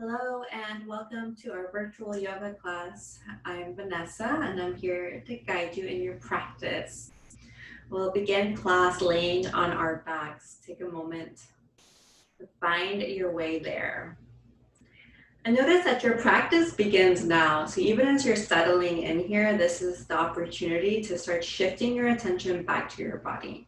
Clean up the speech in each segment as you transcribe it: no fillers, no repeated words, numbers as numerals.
Hello and welcome to our virtual yoga class. I'm Vanessa and I'm here to guide you in your practice. We'll begin class laying on our backs. Take a moment to find your way there. And notice that your practice begins now. So even as you're settling in here, this is the opportunity to start shifting your attention back to your body.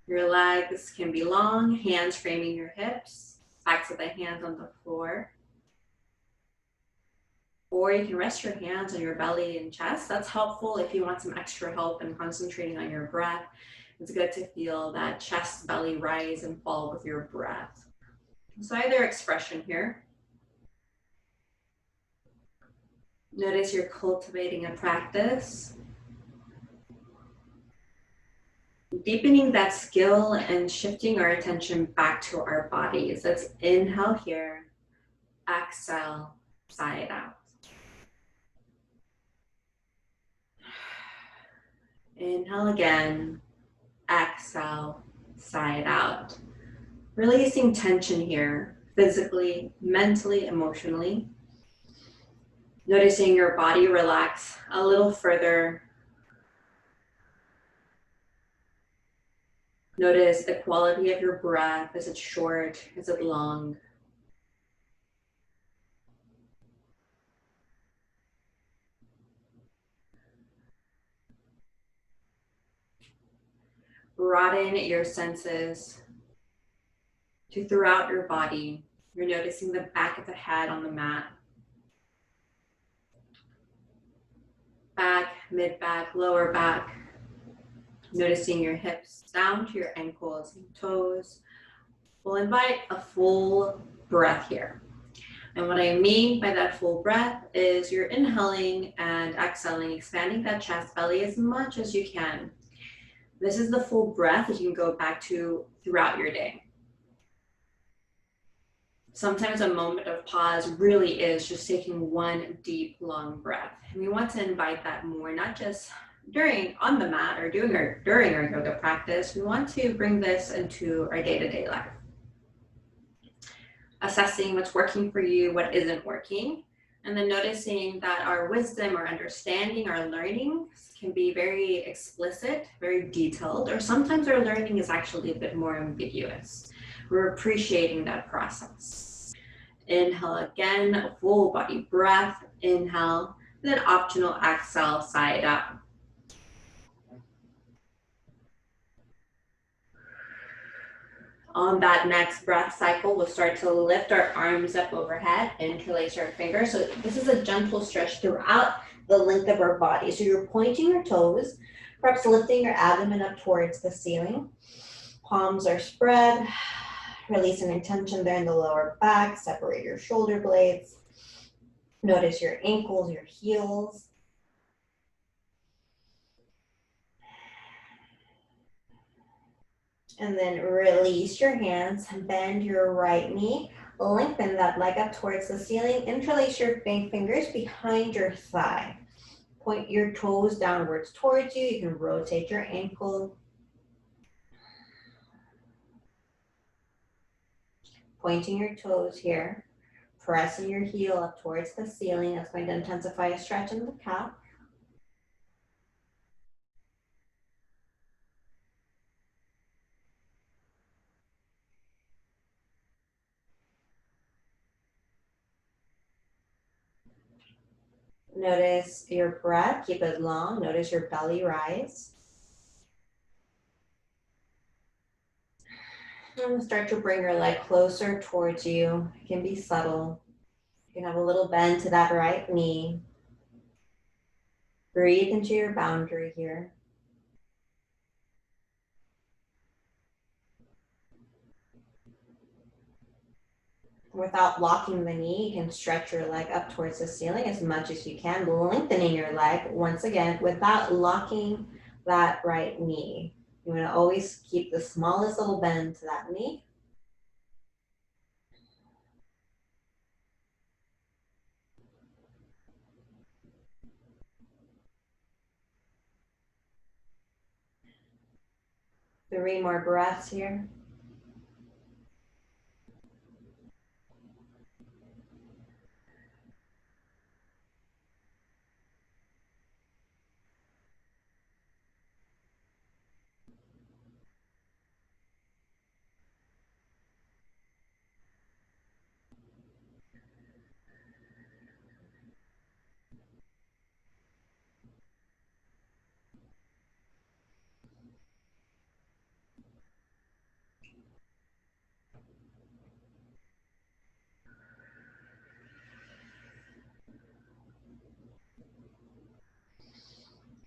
Your legs can be long, hands framing your hips, backs of the hands on the floor. Or you can rest your hands on your belly and chest. That's helpful if you want some extra help in concentrating on your breath. It's good to feel that chest, belly rise and fall with your breath. So either expression here. Notice you're cultivating a practice. Deepening that skill and shifting our attention back to our bodies. Let's inhale here, exhale, sigh it out. Inhale again, exhale, sigh it out. Releasing tension here, physically, mentally, emotionally. Noticing your body relax a little further. Notice the quality of your breath. Is it short? Is it long? Broaden your senses to throughout your body. You're noticing the back of the head on the mat. Back, mid-back, lower back. Noticing your hips down to your ankles and toes. We'll invite a full breath here. And what I mean by that full breath is you're inhaling and exhaling, expanding that chest belly as much as you can. This is the full breath that you can go back to throughout your day. Sometimes a moment of pause really is just taking one deep, long breath. And we want to invite that more, not just on the mat or during our yoga practice. We want to bring this into our day-to-day life. Assessing what's working for you, what isn't working, and then noticing that our wisdom, our understanding, our learning can be very explicit, very detailed, or sometimes our learning is actually a bit more ambiguous. We're appreciating that process. Inhale again, full body breath, inhale, then optional exhale, sigh it out. On that next breath cycle, we'll start to lift our arms up overhead, interlace our fingers. So this is a gentle stretch throughout the length of our body. So you're pointing your toes, perhaps lifting your abdomen up towards the ceiling. Palms are spread. Release any tension there in the lower back. Separate your shoulder blades. Notice your ankles, your heels. And then release your hands, bend your right knee, lengthen that leg up towards the ceiling, interlace your fingers behind your thigh. Point your toes downwards towards you. You can rotate your ankle. Pointing your toes here, pressing your heel up towards the ceiling. That's going to intensify a stretch in the calf. Notice your breath, keep it long. Notice your belly rise. And start to bring your leg closer towards you. It can be subtle. You can have a little bend to that right knee. Breathe into your boundary here. Without locking the knee, you can stretch your leg up towards the ceiling as much as you can, lengthening your leg once again without locking that right knee. You want to always keep the smallest little bend to that knee. Three more breaths here.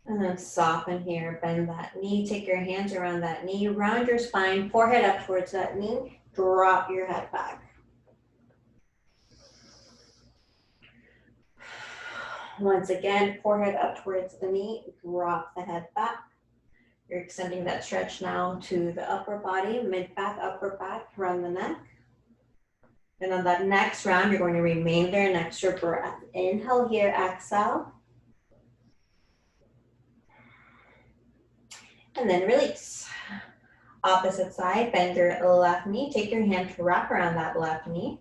And then soften here, bend that knee, take your hands around that knee, round your spine, forehead up towards that knee, drop your head back. Once again, forehead up towards the knee, drop the head back. You're extending that stretch now to the upper body, mid back, upper back, around the neck. And on that next round, you're going to remain there an extra breath. Inhale here, exhale. And then release. Opposite side, bend your left knee. Take your hand to wrap around that left knee.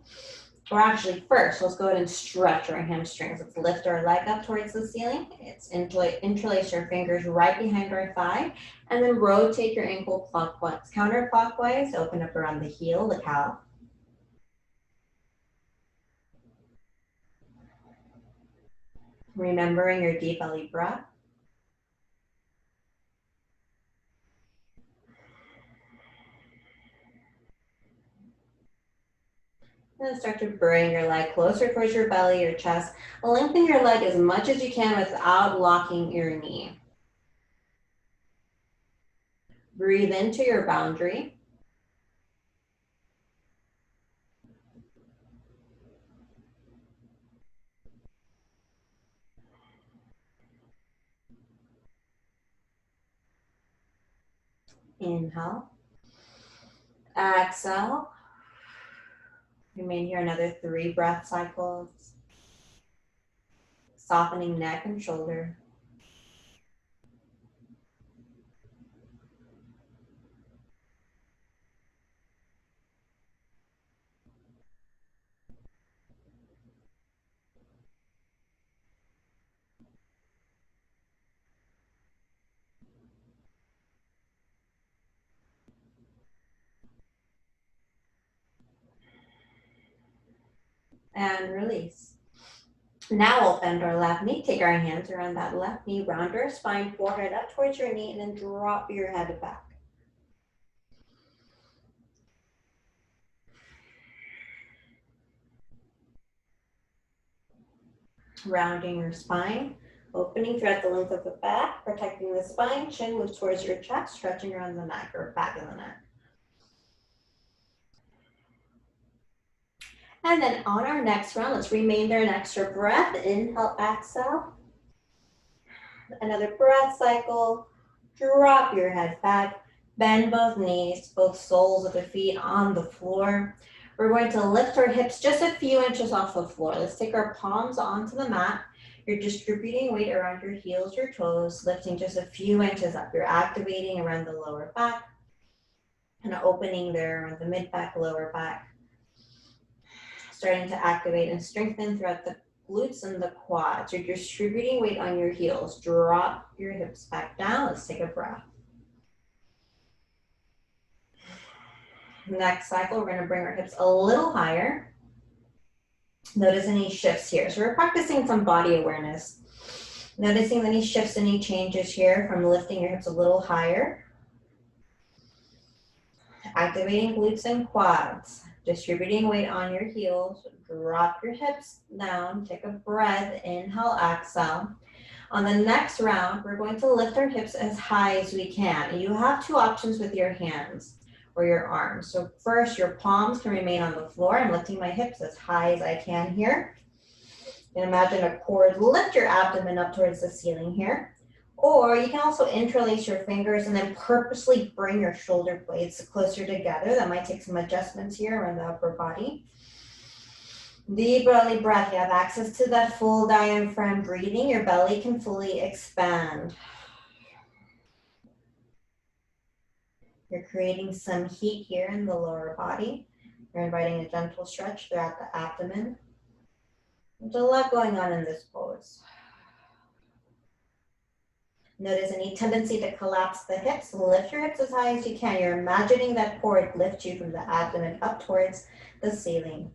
Or actually first, let's go ahead and stretch our hamstrings. Let's lift our leg up towards the ceiling. It's interlace your fingers right behind our thigh. And then rotate your ankle clockwise, counterclockwise. Open up around the heel, the calf. Remembering your deep belly breath. And then start to bring your leg closer towards your belly, your chest. Lengthen your leg as much as you can without locking your knee. Breathe into your boundary. Inhale. Exhale. Remain here another 3 breath cycles. Softening neck and shoulder. And release. Now we'll bend our left knee, take our hands around that left knee, round your spine, forehead up towards your knee, and then drop your head back. Rounding your spine, opening throughout the length of the back, protecting the spine, chin moves towards your chest, stretching around the neck or back of the neck. And then on our next round, let's remain there an extra breath. Inhale, exhale. Another breath cycle. Drop your head back. Bend both knees, both soles of the feet on the floor. We're going to lift our hips just a few inches off the floor. Let's take our palms onto the mat. You're distributing weight around your heels, your toes, lifting just a few inches up. You're activating around the lower back and opening there around the mid back, lower back. Starting to activate and strengthen throughout the glutes and the quads. You're distributing weight on your heels. Drop your hips back down. Let's take a breath. Next cycle, we're going to bring our hips a little higher. Notice any shifts here. So we're practicing some body awareness. Noticing any shifts, any changes here from lifting your hips a little higher. Activating glutes and quads. Distributing weight on your heels. Drop your hips down. Take a breath. Inhale, exhale. On the next round, we're going to lift our hips as high as we can. You have 2 options with your hands or your arms. So first, your palms can remain on the floor. I'm lifting my hips as high as I can here. And imagine a cord. Lift your abdomen up towards the ceiling here. Or you can also interlace your fingers and then purposely bring your shoulder blades closer together. That might take some adjustments here around the upper body. Deep belly breath. You have access to that full diaphragm breathing. Your belly can fully expand. You're creating some heat here in the lower body. You're inviting a gentle stretch throughout the abdomen. There's a lot going on in this pose. Notice any tendency to collapse the hips. Lift your hips as high as you can. You're imagining that cord lift you from the abdomen up towards the ceiling.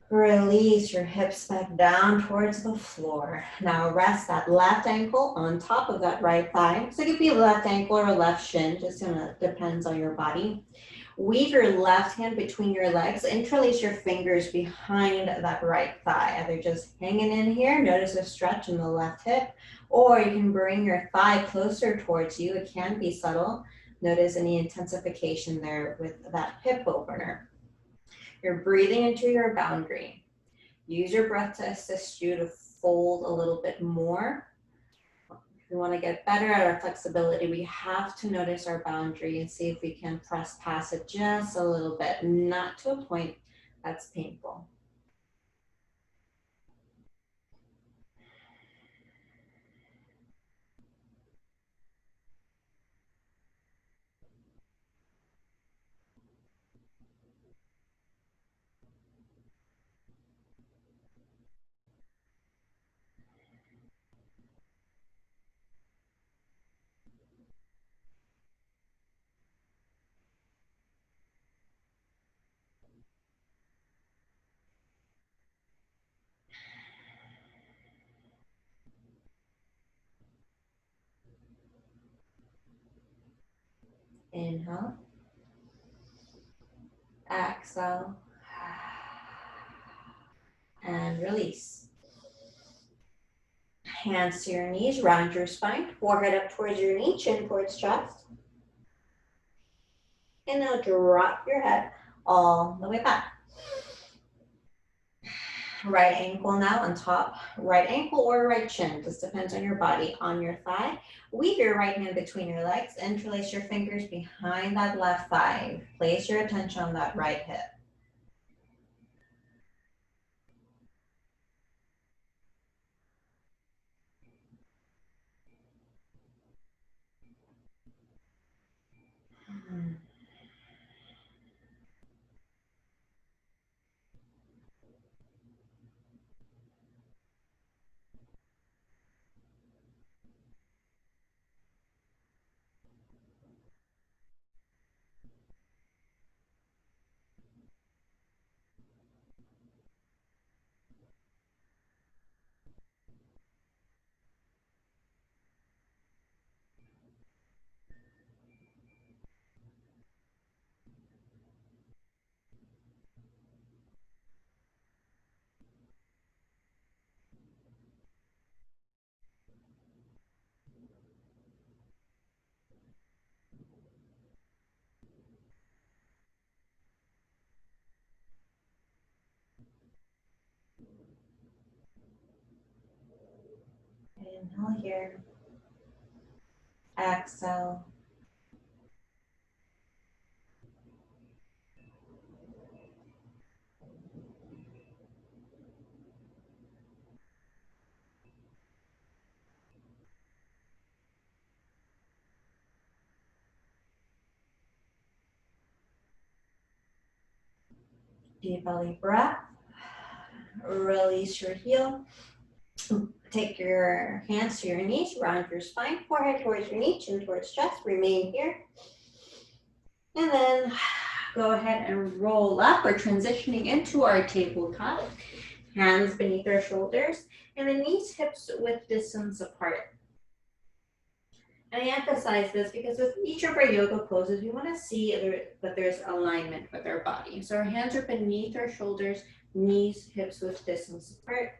Release your hips back down towards the floor. Now rest that left ankle on top of that right thigh. So it could be left ankle or left shin, just depends on your body. Weave your left hand between your legs. Interlace your fingers behind that right thigh. Either just hanging in here, notice a stretch in the left hip, Or you can bring your thigh closer towards you. It can be subtle. Notice any intensification there with that hip opener. You're breathing into your boundary. Use your breath to assist you to fold a little bit more. If we want to get better at our flexibility, we have to notice our boundary and see if we can press past it just a little bit, not to a point that's painful. Inhale, exhale, and release. Hands to your knees, round your spine, forehead up towards your knee, chin towards chest. And now drop your head all the way back. Right ankle now on top, right ankle or right shin, this depends on your body, on your thigh. Weave your right hand between your legs, interlace your fingers behind that left thigh. Place your attention on that right hip. Inhale here. Exhale. Deep belly breath. Release your heel. Take your hands to your knees, round your spine, forehead towards your knee, chin towards chest. Remain here. And then go ahead and roll up. We're transitioning into our tabletop. Hands beneath our shoulders and the knees, hips width distance apart. And I emphasize this because with each of our yoga poses, we want to see that there's alignment with our body. So our hands are beneath our shoulders, knees, hips width distance apart.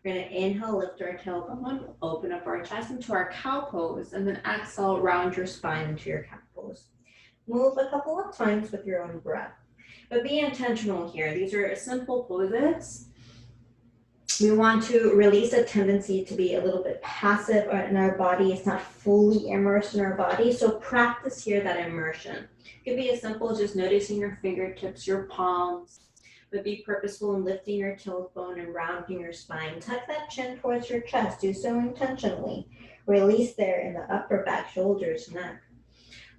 We're going to inhale, lift our tailbone, open up our chest into our cow pose, and then exhale, round your spine into your cat pose. Move a couple of times with your own breath, but be intentional here. These are simple poses. We want to release a tendency to be a little bit passive in our body. It's not fully immersed in our body. So practice here that immersion. It could be as simple as just noticing your fingertips, your palms, but be purposeful in lifting your tailbone and rounding your spine. Tuck that chin towards your chest. Do so intentionally. Release there in the upper back, shoulders, neck.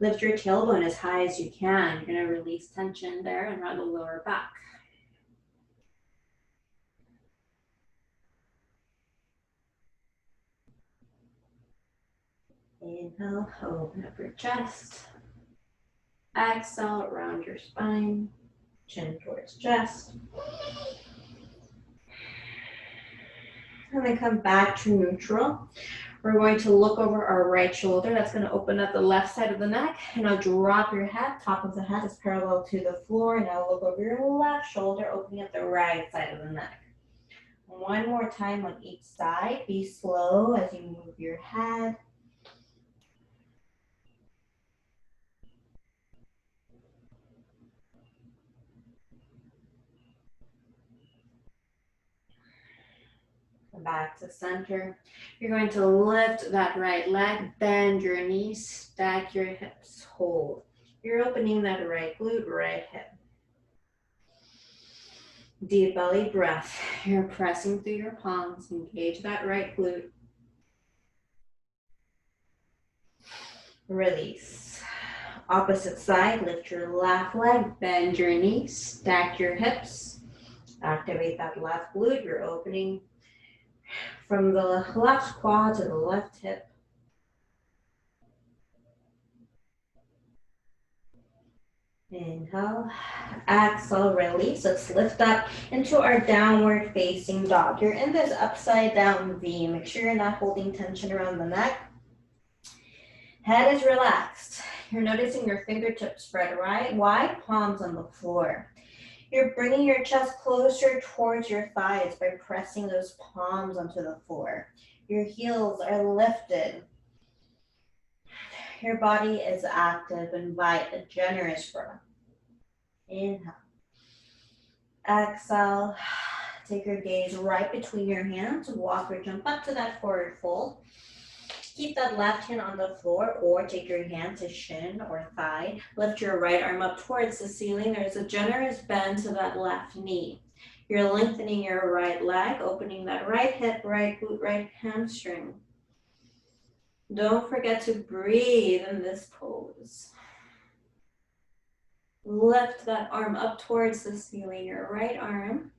Lift your tailbone as high as you can. You're going to release tension there and around the lower back. Inhale, open up your chest. Exhale, round your spine, chin towards chest. And then come back to neutral. We're going to look over our right shoulder. That's going to open up the left side of the neck. And now drop your head. Top of the head is parallel to the floor. Now look over your left shoulder, opening up the right side of the neck. One more time on each side. Be slow as you move your head. Back to center. You're going to lift that right leg, bend your knees, stack your hips, hold. You're opening that right glute, right hip. Deep belly breath. You're pressing through your palms. Engage that right glute. Release. Opposite side, lift your left leg, bend your knees, stack your hips. Activate that left glute. You're opening from the left quad to the left hip. Inhale, exhale, release. Let's lift up into our downward facing dog. You're in this upside down V. Make sure you're not holding tension around the neck. Head is relaxed. You're noticing your fingertips spread right wide, palms on the floor. You're bringing your chest closer towards your thighs by pressing those palms onto the floor. Your heels are lifted. Your body is active. Invite a generous breath. Inhale. Exhale. Take your gaze right between your hands. Walk or jump up to that forward fold. Keep that left hand on the floor or take your hand to shin or thigh. Lift your right arm up towards the ceiling. There's a generous bend to that left knee. You're lengthening your right leg, opening that right hip, right glute, right hamstring. Don't forget to breathe in this pose. Lift that arm up towards the ceiling, your right arm.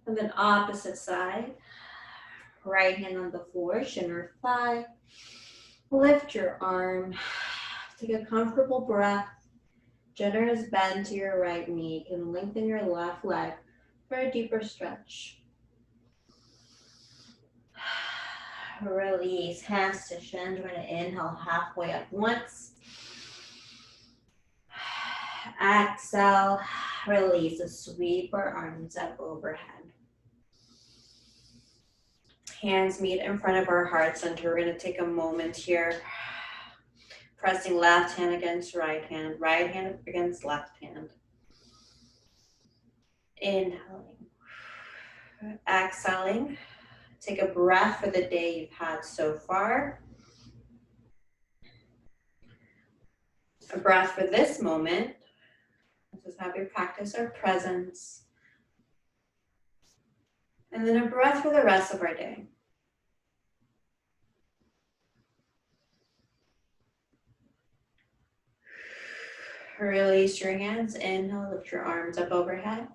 And then opposite side. Right hand on the floor, shin or thigh. Lift your arm. Take a comfortable breath. Generous bend to your right knee. You can lengthen your left leg for a deeper stretch. Release, hands to shins. We're going to inhale halfway up once. Exhale, release. Sweep our arms up overhead. Hands meet in front of our heart center. We're going to take a moment here. Pressing left hand against right hand against left hand. Inhaling. Exhaling. Take a breath for the day you've had so far. A breath for this moment. This is how we practice our presence. And then a breath for the rest of our day. Release your hands. Inhale, lift your arms up overhead.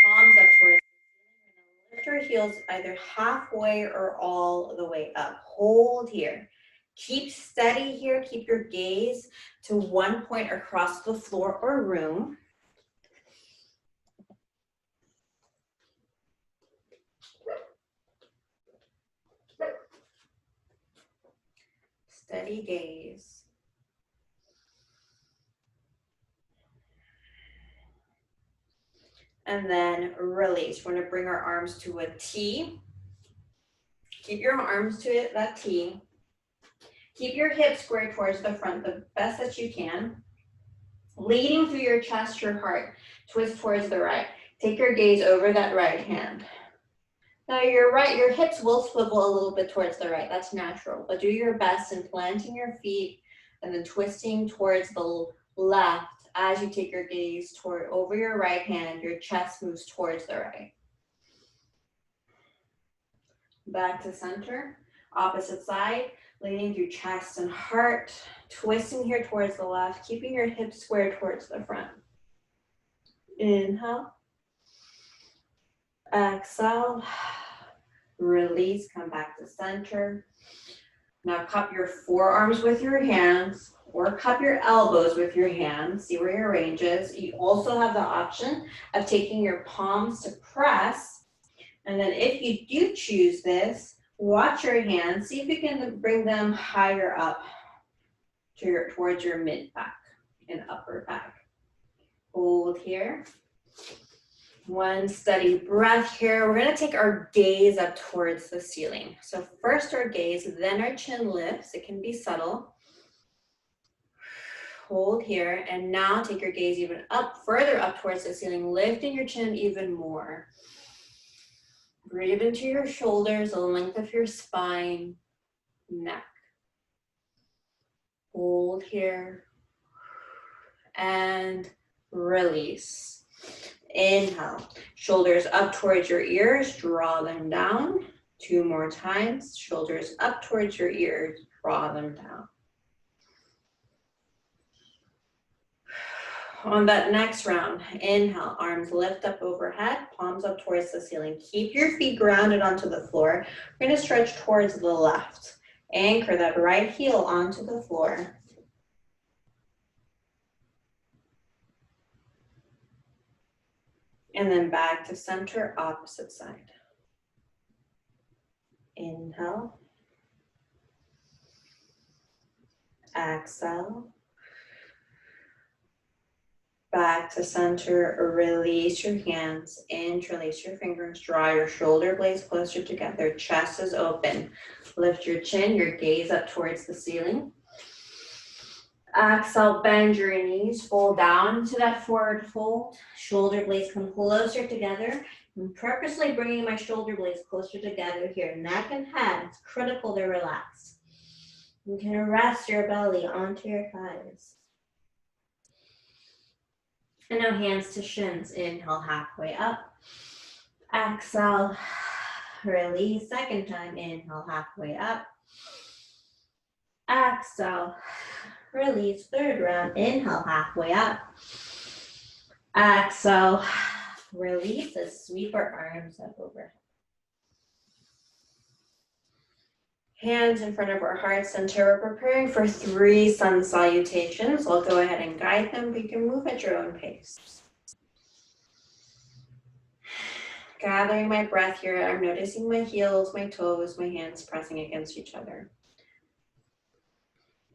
Palms up towards the ceiling. Lift your heels either halfway or all the way up. Hold here. Keep steady here. Keep your gaze to one point across the floor or room. Steady gaze. And then release. We're going to bring our arms to a T. Keep your arms to that T. Keep your hips square towards the front the best that you can. Leading through your chest, your heart. Twist towards the right. Take your gaze over that right hand. Now your hips will swivel a little bit towards the right. That's natural. But do your best in planting your feet and then twisting towards the left. As you take your gaze over your right hand, your chest moves towards the right. Back to center. Opposite side. Leaning through chest and heart. Twisting here towards the left. Keeping your hips square towards the front. Inhale. Exhale. Release. Come back to center. Now cup your forearms with your hands or cup your elbows with your hands. See where your range is. You also have the option of taking your palms to press. And then if you do choose this, watch your hands. See if you can bring them higher up towards your mid back and upper back. Hold here. One steady breath here. We're gonna take our gaze up towards the ceiling. So first our gaze, then our chin lifts. It can be subtle. Hold here, and now take your gaze even up, further up towards the ceiling, lifting your chin even more. Breathe into your shoulders, the length of your spine, neck. Hold here, and release. Inhale, shoulders up towards your ears, draw them down. 2 more times, shoulders up towards your ears, draw them down. On that next round, inhale, arms lift up overhead, palms up towards the ceiling. Keep your feet grounded onto the floor. We're gonna stretch towards the left. Anchor that right heel onto the floor. And then back to center, opposite side. Inhale. Exhale. Back to center, release your hands, interlace your fingers, draw your shoulder blades closer together, chest is open. Lift your chin, your gaze up towards the ceiling. Exhale, bend your knees, fold down to that forward fold. Shoulder blades come closer together. I'm purposely bringing my shoulder blades closer together here. Neck and head, it's critical to relax. You can rest your belly onto your thighs. And now hands to shins. Inhale, halfway up. Exhale, release. Second time, inhale, halfway up. Exhale, release. Third round, inhale, halfway up. Exhale, release. Let's sweep our arms up overhead. Hands in front of our heart center. We're preparing for 3 sun salutations. I'll go ahead and guide them, but you can move at your own pace. Gathering my breath here, I'm noticing my heels, my toes, my hands pressing against each other.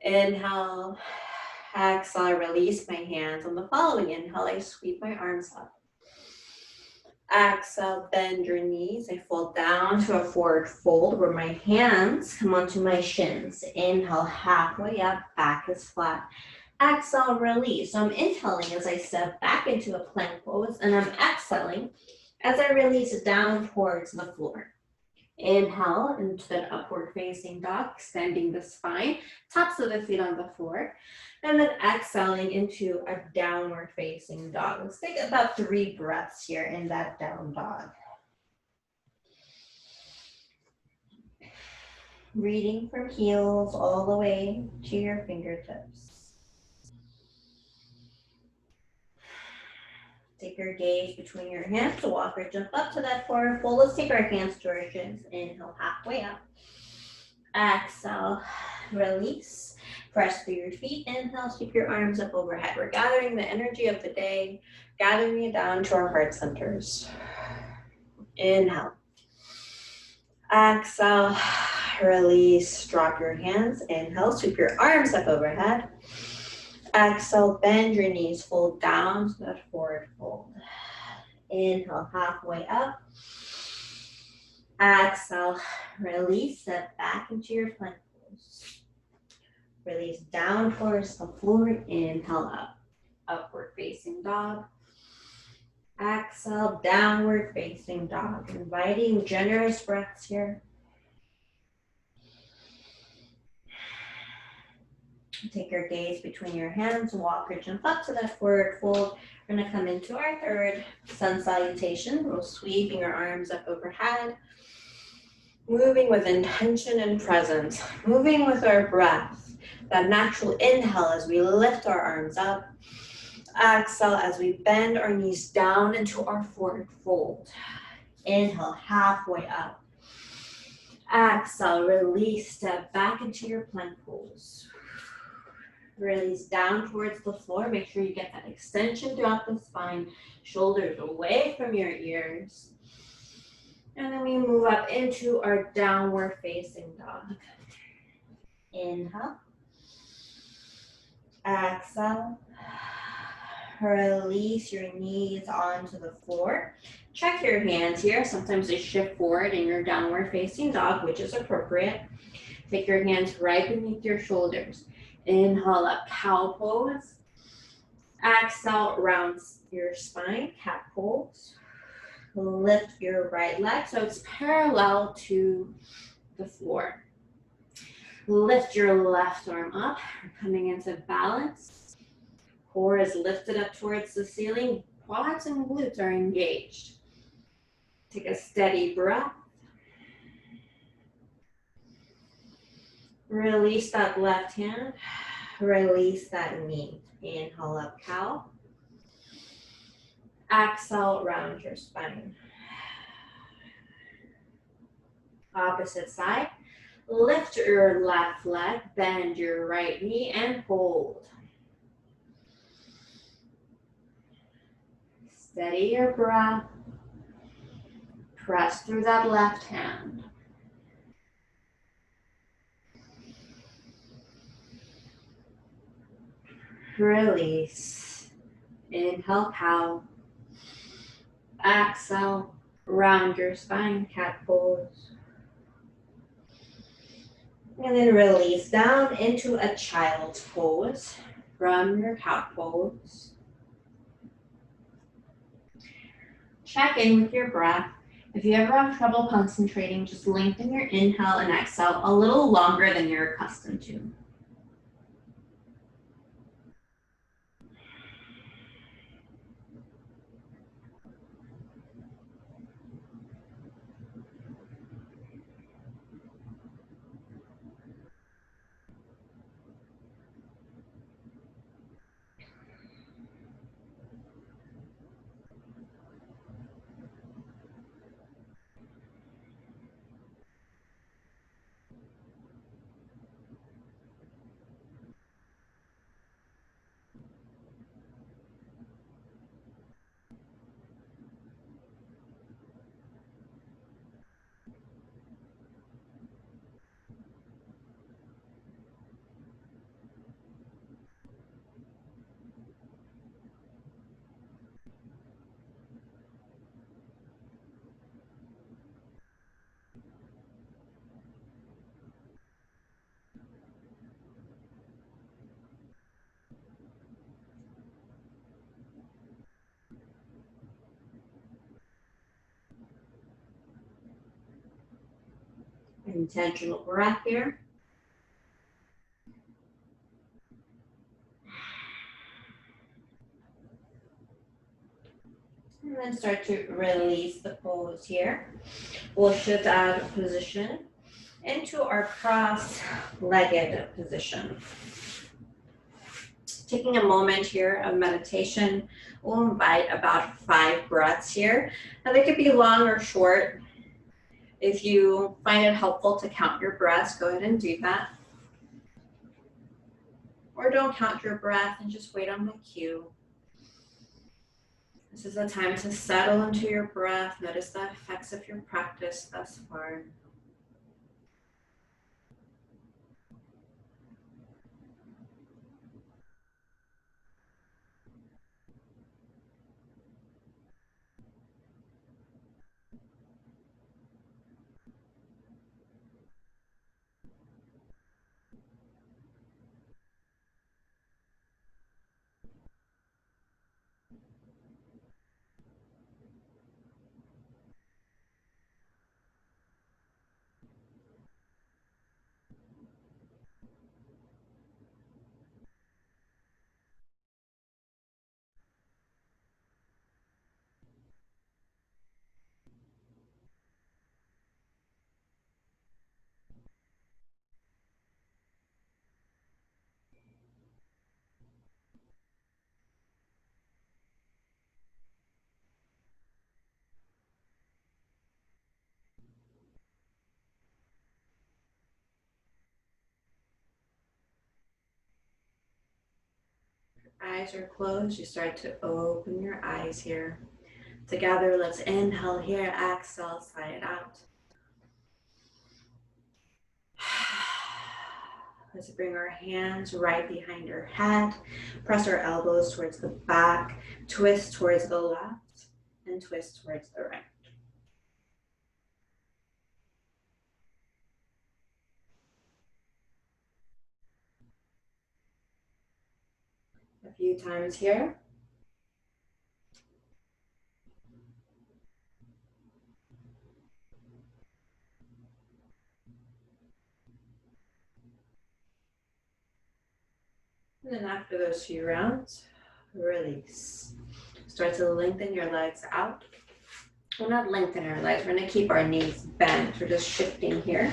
Inhale, exhale, release my hands. On the following inhale, I sweep my arms up. Exhale, bend your knees. I fold down to a forward fold where my hands come onto my shins. Inhale, halfway up, back is flat. Exhale, release. So I'm inhaling as I step back into a plank pose, and I'm exhaling as I release down towards the floor. Inhale into that upward facing dog, extending the spine, tops of the feet on the floor. And then exhaling into a downward facing dog. Let's take about 3 breaths here in that down dog. Breathing from heels all the way to your fingertips. Take your gaze between your hands to walk or jump up to that forward fold. Let's take our hands to our shins. Inhale, halfway up. Exhale, release. Press through your feet. Inhale, sweep your arms up overhead. We're gathering the energy of the day, gathering it down to our heart centers. Inhale. Exhale, release. Drop your hands. Inhale, sweep your arms up overhead. Exhale, bend your knees, fold down to that forward fold. Inhale, halfway up. Exhale, release, step back into your plank pose. Release down towards the floor, inhale up. Upward facing dog. Exhale, downward facing dog. Inviting generous breaths here. Take your gaze between your hands, walk or jump up to that forward fold. We're gonna come into our 3rd sun salutation. We're sweeping our arms up overhead. Moving with intention and presence. Moving with our breath. That natural inhale as we lift our arms up. Exhale as we bend our knees down into our forward fold. Inhale, halfway up. Exhale, release, step back into your plank pose. Release down towards the floor. Make sure you get that extension throughout the spine. Shoulders away from your ears. And then we move up into our downward facing dog. Inhale. Exhale. Release your knees onto the floor. Check your hands here. Sometimes they shift forward in your downward facing dog, which is appropriate. Take your hands right beneath your shoulders. Inhale up, cow pose. Exhale, round your spine, cat pose. Lift your right leg so it's parallel to the floor. Lift your left arm up, coming into balance. Core is lifted up towards the ceiling. Quads and glutes are engaged. Take a steady breath. Release that left hand. Release that knee. Inhale up, cow. Exhale, round your spine. Opposite side. Lift your left leg, bend your right knee, and hold. Steady your breath. Press through that left hand. Release. Inhale, cow. Exhale, round your spine, cat pose. And then release down into a child's pose from your cat pose. Check in with your breath. If you ever have trouble concentrating, just lengthen your inhale and exhale a little longer than you're accustomed to. Intentional breath here. And then start to release the pose here. We'll shift out of position into our cross-legged position. Taking a moment here of meditation, we'll invite about 5 breaths here. Now they could be long or short. If you find it helpful to count your breaths, go ahead and do that. Or don't count your breath and just wait on the cue. This is a time to settle into your breath. Notice the effects of your practice thus far. Eyes are closed. You start to open your eyes here. Together, let's inhale here, exhale, sigh it out. Let's bring our hands right behind our head. Press our elbows towards the back. Twist towards the left and twist towards the right. A few times here. And then after those few rounds, release. Start to lengthen your legs out. We're not lengthening our legs. We're going to keep our knees bent. We're just shifting here.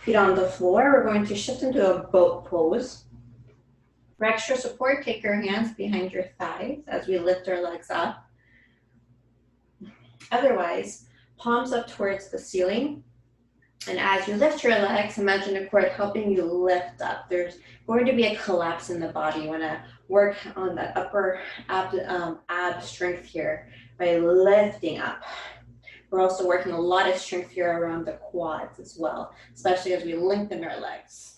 Feet on the floor. We're going to shift into a boat pose. For extra support, take your hands behind your thighs as we lift our legs up. Otherwise, palms up towards the ceiling. And as you lift your legs, imagine a cord helping you lift up. There's going to be a collapse in the body. You want to work on that upper ab strength here by lifting up. We're also working a lot of strength here around the quads as well, especially as we lengthen our legs.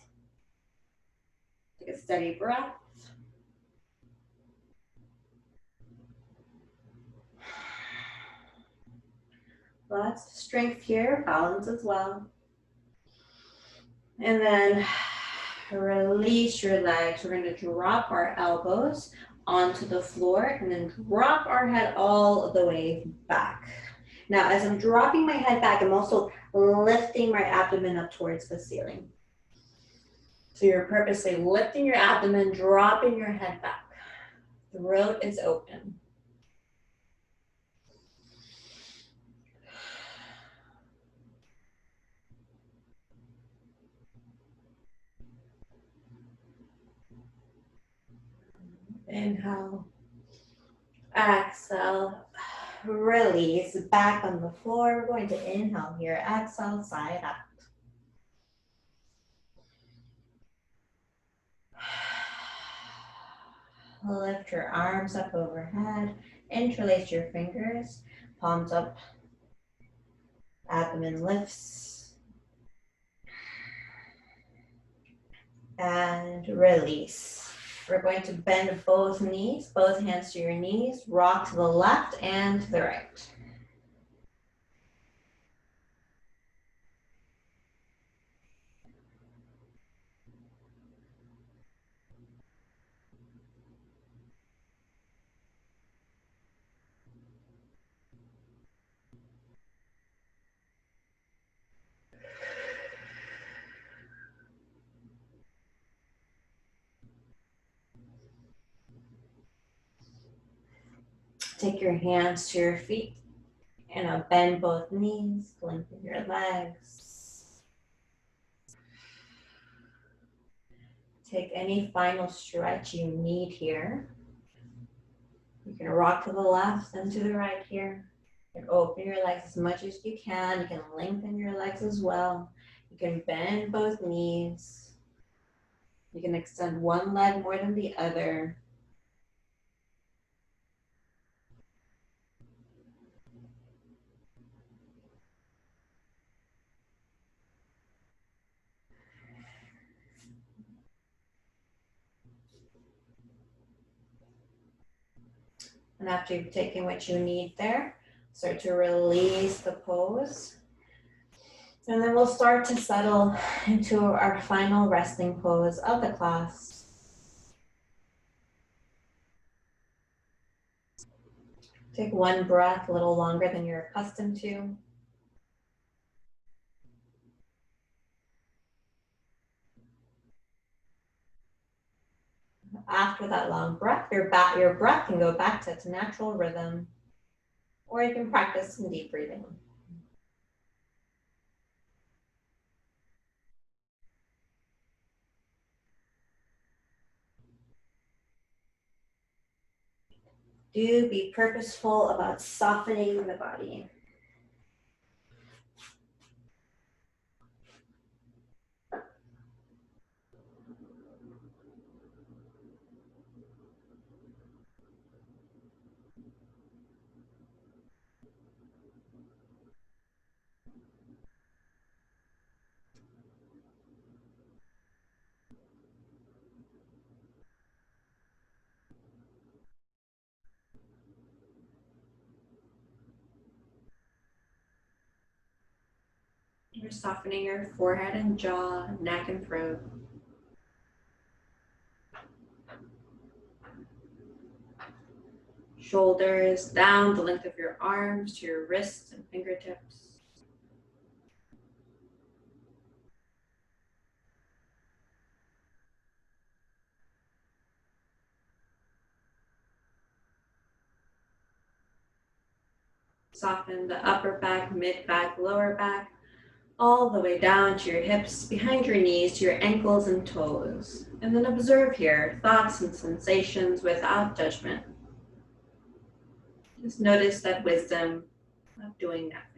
Take a steady breath. Lots of strength here, balance as well. And then release your legs. We're going to drop our elbows onto the floor and then drop our head all the way back. Now, as I'm dropping my head back, I'm also lifting my abdomen up towards the ceiling. So you're purposely lifting your abdomen, dropping your head back. Throat is open. Inhale. Exhale. Release back on the floor. We're going to inhale here. Exhale, side up. Lift your arms up overhead. Interlace your fingers. Palms up. Abdomen lifts. And release. We're going to bend both knees, both hands to your knees. Rock to the left and to the right. Take your hands to your feet and bend both knees, lengthen your legs. Take any final stretch you need here. You can rock to the left and to the right here. You can open your legs as much as you can. You can lengthen your legs as well. You can bend both knees. You can extend one leg more than the other. And after you've taken what you need there, start to release the pose. And then we'll start to settle into our final resting pose of the class. Take one breath a little longer than you're accustomed to. After that long breath, your breath can go back to its natural rhythm, or you can practice some deep breathing. Do be purposeful about softening the body. We're softening your forehead and jaw, neck and throat. Shoulders down the length of your arms to your wrists and fingertips. Soften the upper back, mid back, lower back, all the way down to your hips, behind your knees, to your ankles and toes. And then observe here thoughts and sensations without judgment. Just notice that wisdom of doing nothing.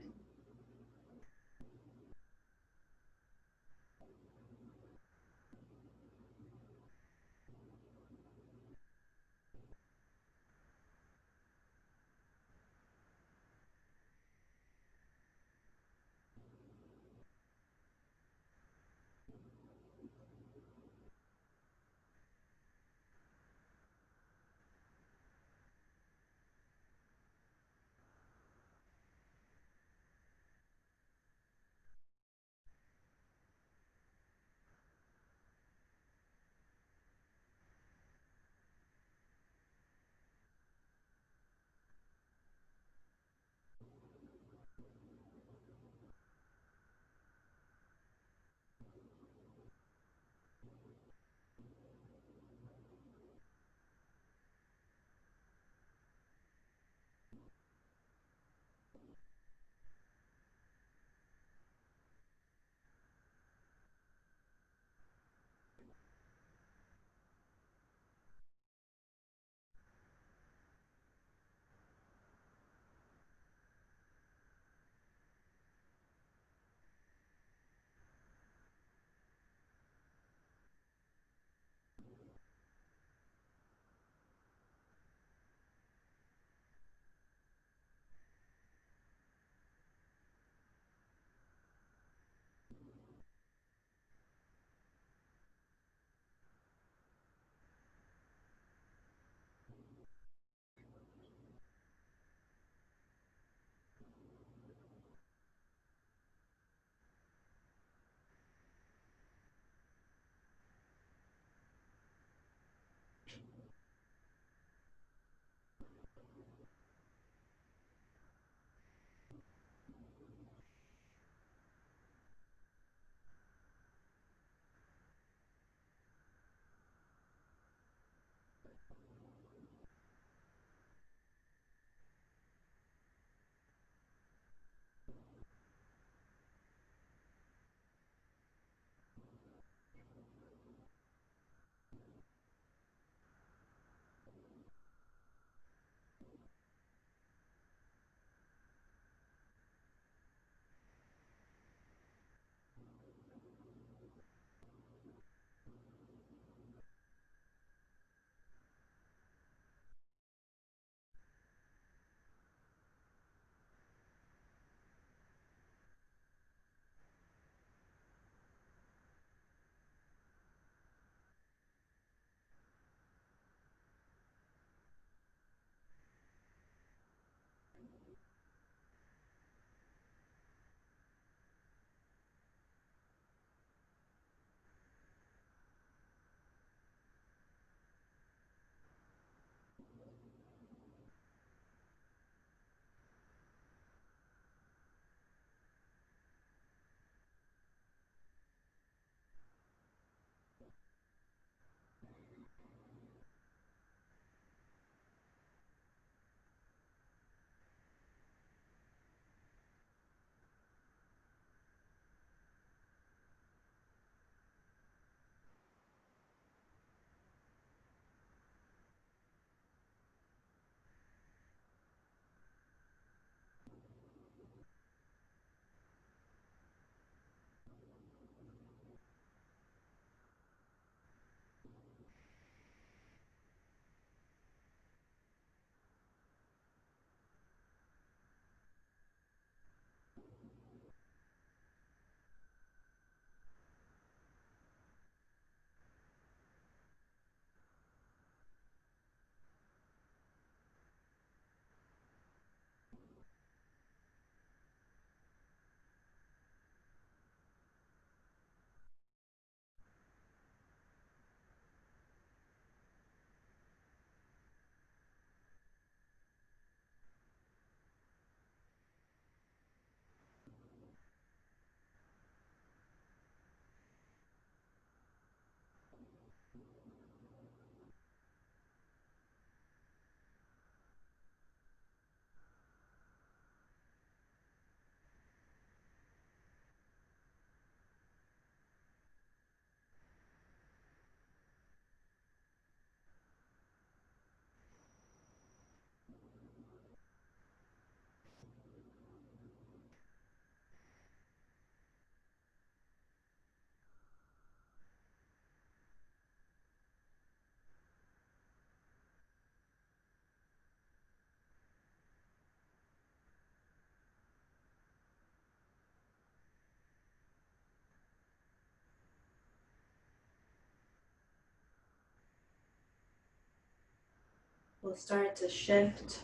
we'll start to shift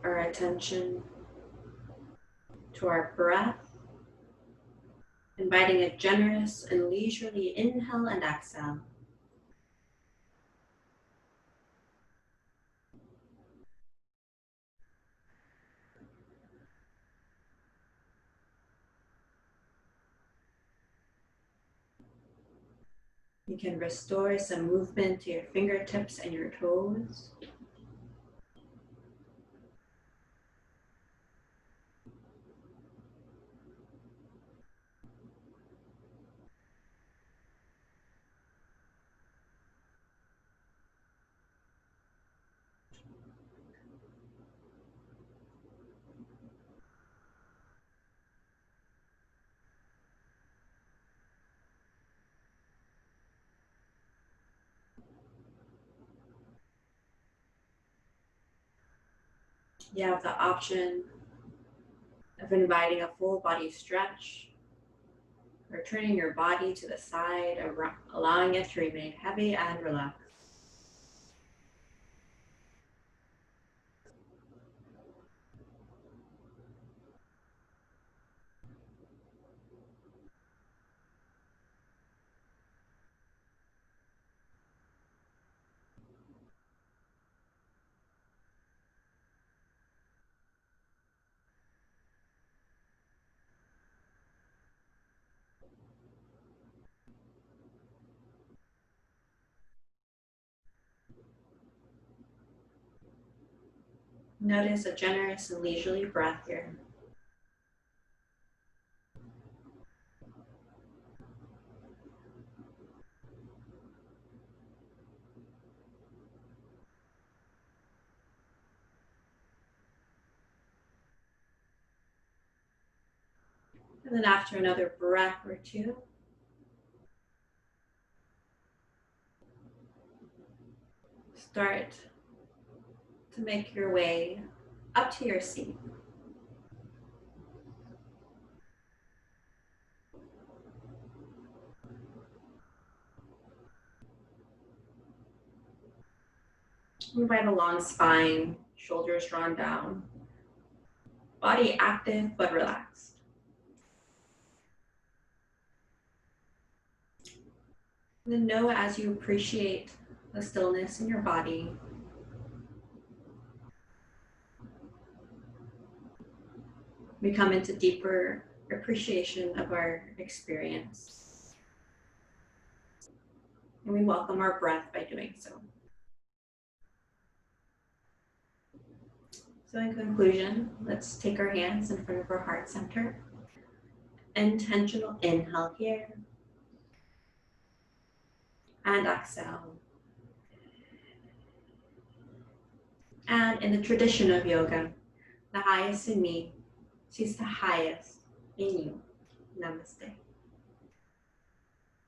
our attention to our breath, inviting a generous and leisurely inhale and exhale. You can restore some movement to your fingertips and your toes. You have the option of inviting a full body stretch or turning your body to the side, allowing it to remain heavy and relaxed. Notice a generous and leisurely breath here. And then after another breath or two, start to make your way up to your seat. Invite a long spine, shoulders drawn down, body active but relaxed. And then know as you appreciate the stillness in your body, we come into deeper appreciation of our experience. And we welcome our breath by doing so. So in conclusion, let's take our hands in front of our heart center. Intentional inhale here. And exhale. And in the tradition of yoga, the highest in me sees the highest in you. Namaste.